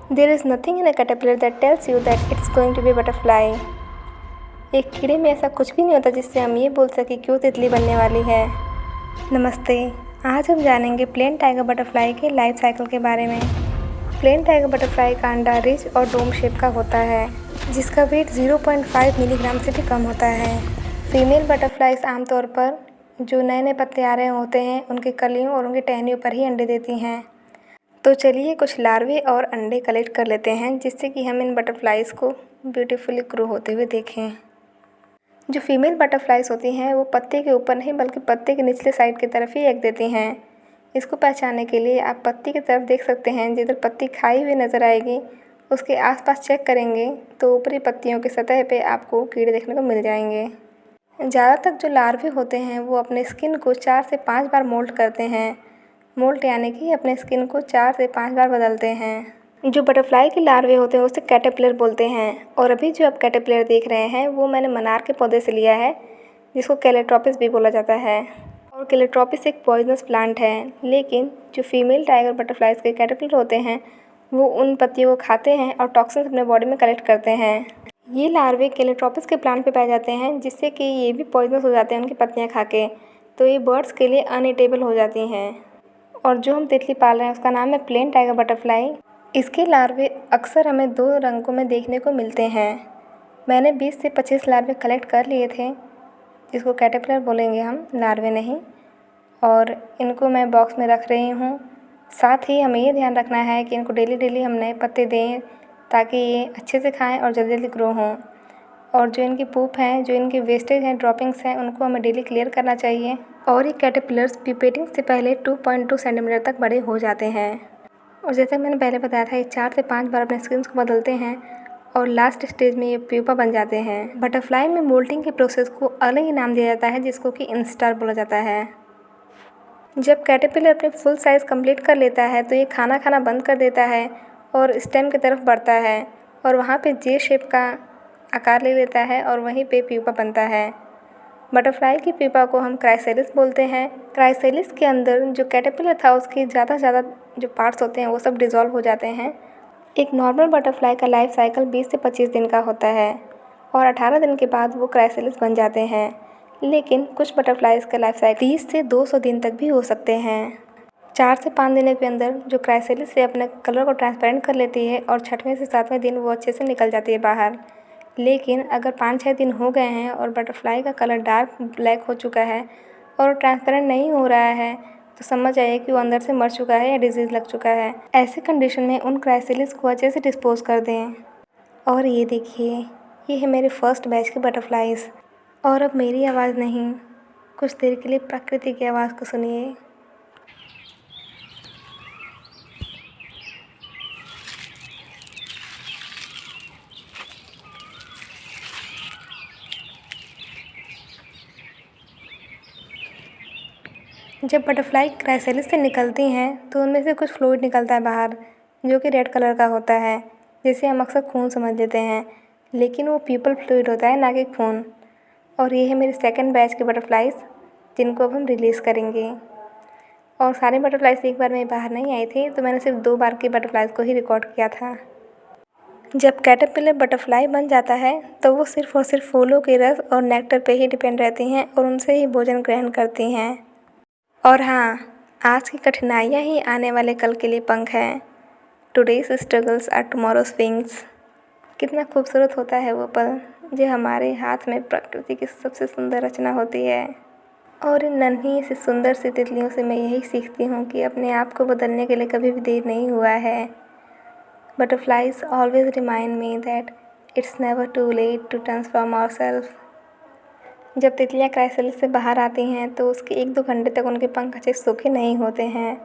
There is nothing in a caterpillar that tells you that it's going to be a butterfly. एक कीड़े में ऐसा कुछ भी नहीं होता जिससे हम ये बोल सकें कि वो तितली बनने वाली है। नमस्ते, आज हम जानेंगे प्लेन टाइगर बटरफ्लाई के लाइफ साइकिल के बारे में। प्लेन टाइगर बटरफ्लाई का अंडा रिच और डोम शेप का होता है, जिसका वेट 0.5 मिलीग्राम से भी कम होता है। फीमेल बटरफ्लाइज आमतौर पर जो नए नए पत्ते आ रहे होते हैं उनके कलियों और उनकी टहनियों पर ही अंडे देती हैं। तो चलिए कुछ लार्वे और अंडे कलेक्ट कर लेते हैं, जिससे कि हम इन बटरफ्लाइज़ को ब्यूटीफुली ग्रो होते हुए देखें। जो फीमेल बटरफ्लाइज़ होती हैं वो पत्ते के ऊपर नहीं बल्कि पत्ते के निचले साइड की तरफ ही एग देती हैं। इसको पहचानने के लिए आप पत्ती की तरफ देख सकते हैं। जिधर पत्ती खाई हुई नज़र आएगी उसके आसपास चेक करेंगे तो ऊपरी पत्तियों की सतह पे आपको कीड़े देखने को मिल जाएंगे। ज़्यादातर जो लार्वे होते हैं वो अपने स्किन को 4 से 5 बार मोल्ड करते हैं। मोल्ट यानी कि अपने स्किन को 4 से 5 बार बदलते हैं। जो बटरफ्लाई के लार्वे होते हैं उसे कैटरपिलर बोलते हैं। और अभी जो आप कैटरपिलर देख रहे हैं वो मैंने मनार के पौधे से लिया है, जिसको कैलेट्रोपिस भी बोला जाता है। और कैलेट्रोपिस एक पॉइजनस प्लांट है, लेकिन जो फीमेल टाइगर बटरफ्लाइज के कैटरपिलर होते हैं वो उन पत्तियों को खाते हैं और टॉक्सिन्स अपने बॉडी में कलेक्ट करते हैं। ये लार्वे कैलेट्रोपिस के प्लांट पे पाए जाते हैं, जिससे कि ये भी पॉइजनस हो जाते हैं उनकी पत्तियाँ खा के, तो ये बर्ड्स के लिए अनईटेबल हो जाती हैं। और जो हम तितली पाल रहे हैं उसका नाम है प्लेन टाइगर बटरफ्लाई। इसके लार्वे अक्सर हमें 2 रंगों में देखने को मिलते हैं। मैंने 20 से 25 लार्वे कलेक्ट कर लिए थे, जिसको कैटरपिलर बोलेंगे हम, लार्वे नहीं। और इनको मैं बॉक्स में रख रही हूँ। साथ ही हमें ये ध्यान रखना है कि इनको डेली हम नए पत्ते दें ताकि ये अच्छे से खाएँ और जल्दी ग्रो हों। और जो इनकी पूप हैं, जो इनकी वेस्टेज हैं, ड्रॉपिंग्स हैं, उनको हमें डेली क्लियर करना चाहिए। और ये कैटरपिलर्स प्यूपेटिंग से पहले 2.2 सेंटीमीटर तक बड़े हो जाते हैं। और जैसा मैंने पहले बताया था, ये 4 से 5 बार अपने स्किन को बदलते हैं और लास्ट स्टेज में ये प्यूपा बन जाते हैं। बटरफ्लाई में मोल्टिंग के प्रोसेस को अलग ही नाम दिया जाता है, जिसको कि इंस्टार बोला जाता है। जब कैटरपिलर अपने फुल साइज़ कंप्लीट कर लेता है तो ये खाना बंद कर देता है और स्टेम की तरफ बढ़ता है और वहाँ पे जे शेप का आकार ले लेता है और वहीं पे प्यूपा बनता है। बटरफ्लाई की प्यूपा को हम क्राइसेलिस बोलते हैं। क्राइसेलिस के अंदर जो कैटरपिलर था उसके ज़्यादा जो पार्ट्स होते हैं वो सब डिज़ोल्व हो जाते हैं। एक नॉर्मल बटरफ्लाई का लाइफ साइकिल 20 से 25 दिन का होता है और 18 दिन के बाद वो क्राइसेलिस बन जाते हैं। लेकिन कुछ बटरफ्लाइज का लाइफ साइकिल 30 से 200 दिन तक भी हो सकते हैं। 4 से 5 दिनों के अंदर जो क्राइसेलिस से अपने कलर को ट्रांसपेरेंट कर लेती है और 6वें से 7वें दिन वो अच्छे से निकल जाती है बाहर। लेकिन अगर 5-6 दिन हो गए हैं और बटरफ्लाई का कलर डार्क ब्लैक हो चुका है और ट्रांसपेरेंट नहीं हो रहा है तो समझ जाइए कि वो अंदर से मर चुका है या डिजीज़ लग चुका है। ऐसे कंडीशन में उन क्राइसेलिस को अच्छे से डिस्पोज कर दें। और ये देखिए, ये है मेरे फर्स्ट बैच के बटरफ्लाइज। और अब मेरी आवाज़ नहीं, कुछ देर के लिए प्रकृति की आवाज़ को सुनिए। जब बटरफ्लाई क्राइसेलिस से निकलती हैं तो उनमें से कुछ फ्लूइड निकलता है बाहर, जो कि रेड कलर का होता है, जिसे हम अक्सर खून समझ लेते हैं, लेकिन वो पीपल फ्लूइड होता है, ना कि खून। और ये है मेरे सेकंड बैच के बटरफ्लाइज, जिनको अब हम रिलीज़ करेंगे। और सारे बटरफ्लाइज एक बार में बाहर नहीं आए थे, तो मैंने सिर्फ 2 बार के बटरफ्लाइज को ही रिकॉर्ड किया था। जब कैटरपिलर बटरफ्लाई बन जाता है तो वो सिर्फ़ और सिर्फ फूलों के रस और नेक्टर पे ही डिपेंड रहती हैं और उनसे ही भोजन ग्रहण करती हैं। और हाँ, आज की कठिनाइयाँ ही आने वाले कल के लिए पंख हैं। Today's struggles are tomorrow's wings. कितना खूबसूरत होता है वो पल जो हमारे हाथ में प्रकृति की सबसे सुंदर रचना होती है। और इन नन्ही से सुंदर सी तितलियों से मैं यही सीखती हूँ कि अपने आप को बदलने के लिए कभी भी देर नहीं हुआ है। Butterflies always remind me that it's never too late to transform ourselves. जब तितलियाँ क्राइसेलिस से बाहर आती हैं तो उसके 1-2 घंटे तक उनके पंख अच्छे सूखे नहीं होते हैं,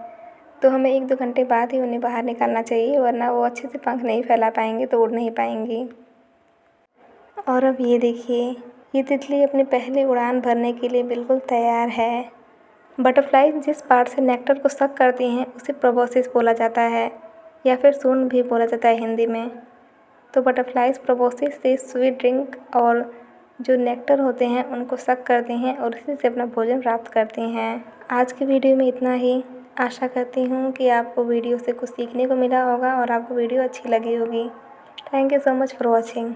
तो हमें 1-2 घंटे बाद ही उन्हें बाहर निकालना चाहिए, वरना वो अच्छे से पंख नहीं फैला पाएंगी तो उड़ नहीं पाएंगी। और अब ये देखिए, ये तितली अपनी पहली उड़ान भरने के लिए बिल्कुल तैयार है। बटरफ्लाई जिस पार्ट से नेक्टर को सक करती हैं उसे प्रोबोसिस बोला जाता है, या फिर सूंड भी बोला जाता है हिंदी में। तो बटरफ्लाइज प्रोबोसिस से स्वीट ड्रिंक और जो नेक्टर होते हैं उनको सक करती हैं और इसी से अपना भोजन प्राप्त करती हैं। आज की वीडियो में इतना ही। आशा करती हूँ कि आपको वीडियो से कुछ सीखने को मिला होगा और आपको वीडियो अच्छी लगी होगी। Thank you so much for watching.